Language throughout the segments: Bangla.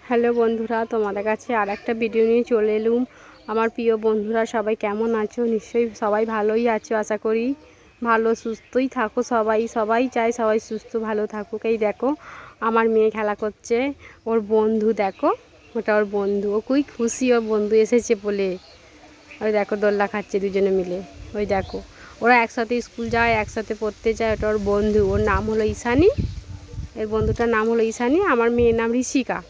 হ্যালো বন্ধুরা, তোমাদের কাছে আর একটা ভিডিও নিয়ে চলে এলুম। আমার প্রিয় বন্ধুরা সবাই কেমন আছো? নিশ্চয়ই সবাই ভালোই আছো আশা করি। ভালো সুস্থই থাকো সবাই। সবাই চায় সবাই সুস্থ ভালো থাকুক। এই দেখো আমার মেয়ে খেলা করছে, ওর বন্ধু দেখো, ওটা ওর বন্ধু। ও খুবই খুশি ওর বন্ধু এসেছে বলে। ওই দেখো দোলনা খাচ্ছে দুজনে মিলে। ওই দেখো ওরা একসাথে স্কুল যায়, একসাথে পড়তে যায়। ওটা ওর বন্ধু, ওর নাম হলো ঈশানী। এর বন্ধুটার নাম হলো ঈশানী, আমার মেয়ের নাম ঋষিকা।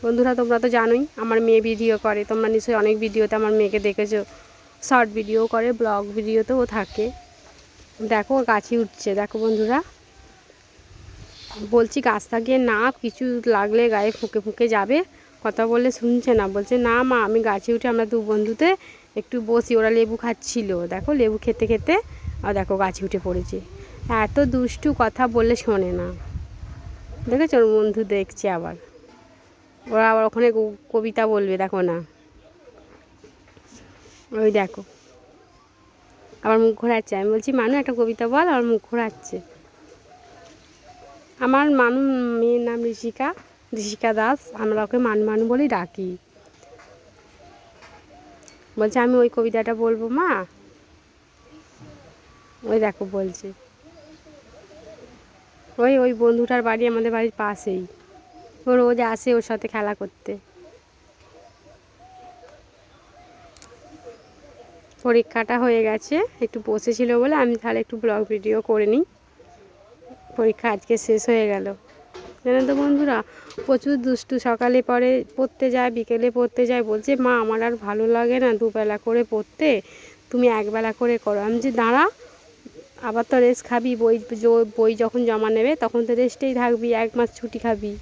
বন্ধুরা তোমরা তো জানোই আমার মেয়ে ভিডিও করে, তোমরা নিশ্চয়ই অনেক ভিডিওতে আমার মেয়েকে দেখেছো। শর্ট ভিডিও করে, ব্লগ ভিডিওতেও থাকে। দেখো গাছে উঠছে, দেখো বন্ধুরা। বলছি গাছ থাকিয়ে না, কিছু লাগলে গায়ে ফুঁকে ফুঁকে যাবে। কথা বললে শুনছে না, বলছে না মা আমি গাছে উঠে আমরা দু বন্ধুতে একটু বসি। ওরা লেবু খাচ্ছিল, দেখো লেবু খেতে খেতে আর দেখো গাছে উঠে পড়েছে। এত দুষ্টু, কথা বললে শোনে না। দেখেছো ওর বন্ধু দেখছে আবার। ওরা আবার ওখানে কবিতা বলবে, দেখো না। ওই দেখো আবার মুখ ঘোরাচ্ছে। আমি বলছি মানু একটা কবিতা বল, আবার মুখ ঘোরাচ্ছে। আমার মানু মেয়ের নাম ঋষিকা, ঋষিকা দাস। আমরা ওকে মানু বলেই ডাকি। বলছে আমি ওই কবিতাটা বলবো মা। ওই দেখো বলছে। ওই বন্ধুটার বাড়ি আমাদের বাড়ির পাশেই। ও রোজ আসে ওর সাথে খেলা করতে। পরীক্ষাটা হয়ে গেছে, একটু বসেছিল বলে আমি তাহলে একটু ব্লগ ভিডিও করে নিই। পরীক্ষা আজকে শেষ হয়ে গেল। জানো তো বন্ধুরা, প্রচুর দুষ্টু। সকালে পড়ে পড়তে যায়, বিকেলে পড়তে যায়। বলছে মা আমার আর ভালো লাগে না দুবেলা করে পড়তে, তুমি একবেলা করে করো। আমি যে দাঁড়া, আবার তো রেস্ট খাবি। বই যখন জমা নেবে তখন তো রেস্টেই থাকবি, 1 মাস ছুটি খাবি।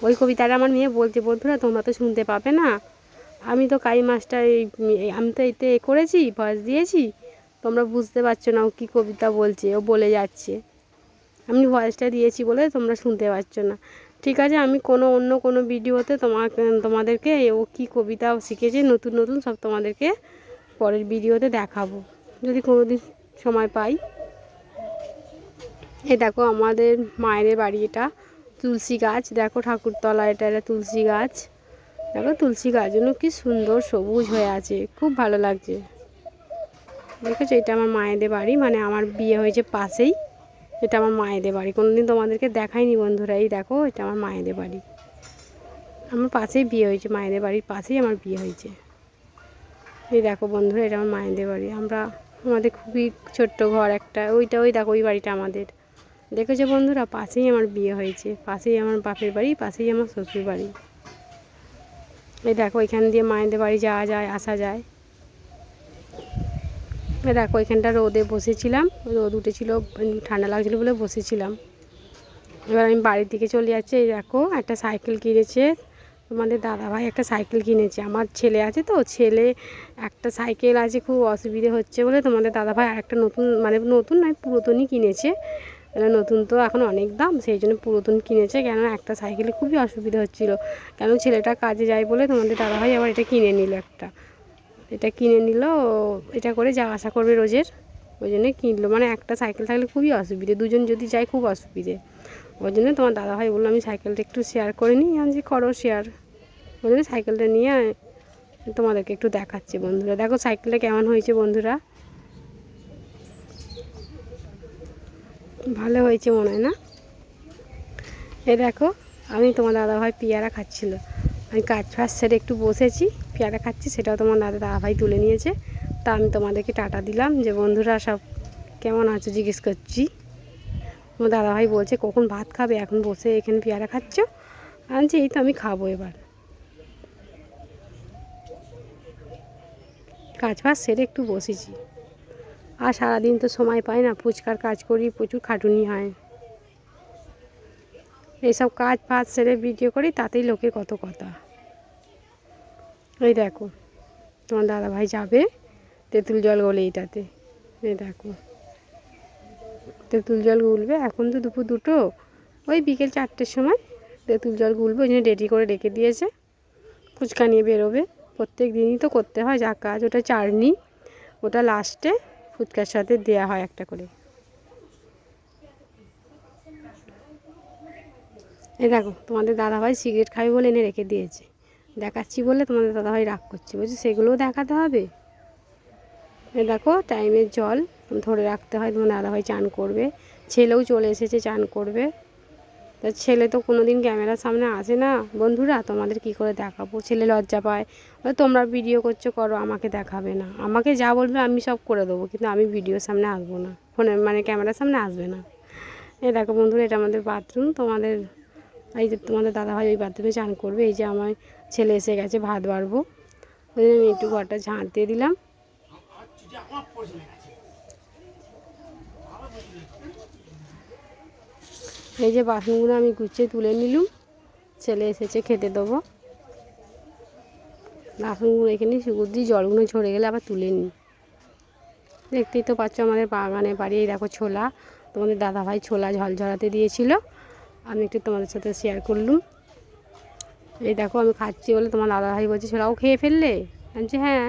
ওই কবিতাটা আমার মেয়ে বলছে। বন্ধুরা তোমরা তো শুনতে পাবে না, আমি তো কাই মাস্টার, আমি তো এতে করেছি, ভয়েস দিয়েছি। তোমরা বুঝতে পারছো না ও কী কবিতা বলছে, ও বলে যাচ্ছে। আমি ভয়েসটা দিয়েছি বলে তোমরা শুনতে পাচ্ছ না। ঠিক আছে, আমি অন্য কোনো ভিডিওতে তোমাদেরকে ও কী কবিতা শিখেছে নতুন নতুন সব তোমাদেরকে পরের ভিডিওতে দেখাবো, যদি কোনো দিন সময় পাই। এই দেখো আমাদের মায়েদের বাড়ি, এটা তুলসী গাছ। দেখো ঠাকুরতলা, এটা তুলসী গাছ। দেখো তুলসী গাছগুলো কি সুন্দর সবুজ হয়ে আছে, খুব ভালো লাগছে। দেখেছো, এটা আমার মায়েদের বাড়ি, মানে আমার বিয়ে হয়েছে পাশেই। এটা আমার মায়েদের বাড়ি, কোনোদিন তোমাদেরকে দেখাইনি বন্ধুরা। এই দেখো এটা আমার মায়েদের বাড়ি, আমার পাশেই বিয়ে হয়েছে, মায়েদের বাড়ির পাশেই আমার বিয়ে হয়েছে। এই দেখো বন্ধুরা এটা আমার মায়েদের বাড়ি। আমাদের খুবই ছোট্ট ঘর একটা, ওই দেখো ওই বাড়িটা আমাদের। দেখেছো বন্ধুরা, পাশেই আমার বিয়ে হয়েছে, পাশেই আমার বাপের বাড়ি, পাশেই আমার শ্বশুর বাড়ি। এই দেখো এখান দিয়ে মায়েদের বাড়ি যাওয়া যায়, আসা যায়। দেখো এখানটা রোদে বসেছিলাম, রোদ উঠেছিল, ঠান্ডা লাগছিলো বলে বসেছিলাম। এবার আমি বাড়ির দিকে চলে যাচ্ছি। এই দেখো একটা সাইকেল কিনেছে তোমাদের দাদাভাই, একটা সাইকেল কিনেছে। আমার ছেলে আছে তো, ছেলে একটা সাইকেল আছে, খুব অসুবিধে হচ্ছে বলে তোমাদের দাদাভাই আর একটা নতুন, মানে নতুন নয় পুরাতনই কিনেছে। নতুন তো এখন অনেক দাম, সেই জন্য পুরাতন কিনেছে। কেননা একটা সাইকেলে খুবই অসুবিধা হচ্ছিলো, কেন ছেলেটা কাজে যায় বলে তোমাদের দাদাভাই আবার এটা কিনে নিল একটা। এটা কিনে নিল, এটা করে যাওয়া আসা করবে রোজের, ওই জন্য কিনলো। মানে একটা সাইকেল থাকলে খুবই অসুবিধে, দুজন যদি যায় খুব অসুবিধে। ওই জন্য তোমার দাদাভাই বললো আমি সাইকেলটা একটু শেয়ার করে নিই। আমি যে করো শেয়ার। ওই জন্য সাইকেলটা নিয়ে তোমাদেরকে একটু দেখাচ্ছি বন্ধুরা। দেখো সাইকেলটা কেমন হয়েছে বন্ধুরা, ভালো হয়েছে মনে হয় না? এই দেখো আমি তোমার দাদাভাই পেয়ারা খাচ্ছিলো, আমি কাজ ফাজ সেরে একটু বসেছি, পেয়ারা খাচ্ছি, সেটাও তোমার দাদাভাই তুলে নিয়েছে। তা আমি তোমাদেরকে টাটা দিলাম, যে বন্ধুরা সব কেমন আছো জিজ্ঞেস করছি। আমার দাদাভাই বলছে কখন ভাত খাবে, এখন বসে এখানে পেয়ারা খাচ্ছ? আমি যে এই তো আমি খাবো এবার। কাজ ফাজ সেরে একটু বসেছি, আর সারাদিন তো সময় পাই না, ফুচকার কাজ করি, প্রচুর খাটুনি হয়। এইসব কাজ ফাজ সেরে ভিডিও করি, তাতেই লোকের কত কথা। এই দেখো তোমার দাদাভাই যাবে তেঁতুল জল গলে এইটাতে। এই দেখো তেঁতুল জল গুলবে, এখন তো দুপুর 2টো, ওই বিকেল 4টের সময় তেঁতুল জল গুলবে, ওই জন্য রেডি করে রেখে দিয়েছে। ফুচকা নিয়ে বেরোবে, প্রত্যেক দিনই তো করতে হয় যা কাজ। ওটা চাটনি, ওটা লাস্টে ফুচকার সাথে দেয়া হয় একটা করে। এই দেখো তোমাদের দাদাভাই সিগারেট খাবে বলে এনে রেখে দিয়েছে, দেখাচ্ছি বলে তোমাদের দাদাভাই রাগ করছে, বলছে সেগুলোও দেখাতে হবে। এই দেখো টাইমের জল ধরে রাখতে হয়, তোমার দাদাভাই চান করবে, ছেলেও চলে এসেছে চান করবে। তা ছেলে তো কোনো দিন ক্যামেরার সামনে আসে না বন্ধুরা, তোমাদের কি করে দেখাবো, ছেলে লজ্জা পায়, তোমরা ভিডিও করছো করো, আমাকে দেখাবে না, আমাকে যা বলবে আমি সব করে দেবো, কিন্তু আমি ভিডিওর সামনে আসবো না, ফোনে মানে ক্যামেরার সামনে আসবে না। এই দেখো বন্ধুরা এটা আমাদের বাথরুম, তোমাদের এই যে তোমাদের দাদাভাই ওই বাথরুমে চান করবে। এই যে আমার ছেলে এসে গেছে ভাত বাড়বো, ওই জন্য একটু ঘরটা ঝাঁট দিয়ে দিলাম। এই যে বাসনগুলো আমি গুছিয়ে তুলে নিলুম, ছেলে এসেছে খেতে দেবো। বাসনগুলো এখানে শুকুর দিয়ে জলগুলো ঝরে গেলে আবার তুলে নিই। দেখতেই তো পাচ্ছ আমাদের বাগানে বাড়ি। এই দেখো ছোলা, তোমাদের দাদাভাই ছোলা ঝরাতে দিয়েছিল, আমি একটু তোমাদের সাথে শেয়ার করলুম। এই দেখো আমি খাচ্ছি বলে তোমার দাদাভাই বলছে ছোলাও খেয়ে ফেললে, আমি বলছি হ্যাঁ।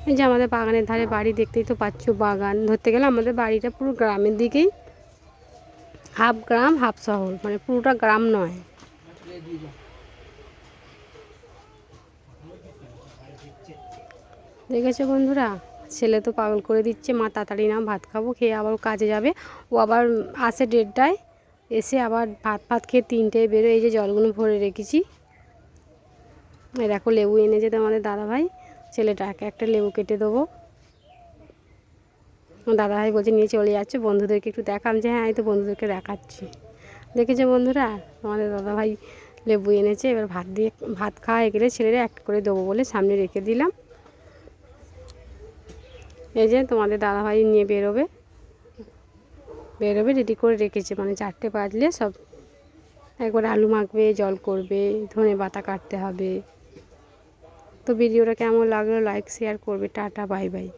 এই যে আমাদের বাগানের ধারে বাড়ি, দেখতেই তো পাচ্ছ বাগান, ধরতে গেলে আমাদের বাড়িটা পুরো গ্রামের দিকেই, হাফ গ্রাম হাফ শহর, মানে পুরোটা গ্রাম নয়। দেখেছো বন্ধুরা, ছেলে তো পাগল করে দিচ্ছে, মা তাড়াতাড়ি নাও ভাত খাবো, খেয়ে আবার কাজে যাবে। ও আবার আসে 1:30টায়, এসে আবার ভাত খেয়ে 3টায় বেরোয়। এই যে জলগুলো ভরে রেখেছি। এই দেখো লেবু এনেছে তোমাদের দাদাভাই, ছেলেটাকে একটা লেবু কেটে দেবো। দাদাভাই বলছে নিয়ে চলে যাচ্ছে, বন্ধুদেরকে একটু দেখাম, যে হ্যাঁ এই তো বন্ধুদেরকে দেখাচ্ছি। দেখেছো বন্ধুরা তোমাদের দাদাভাই লেবু এনেছে, এবার ভাত খাওয়া গেলে ছেলেরা একটা করে দেবো বলে সামনে রেখে দিলাম। এই যে তোমাদের দাদাভাই নিয়ে বেরোবে রেডি করে রেখেছে, মানে 4টে বাজলে সব একবার আলু মাখবে, জল করবে, ধনে পাতা কাটতে হবে। তো ভিডিওটা কেমন লাগলো লাইক শেয়ার করবে, টাটা বাই বাই।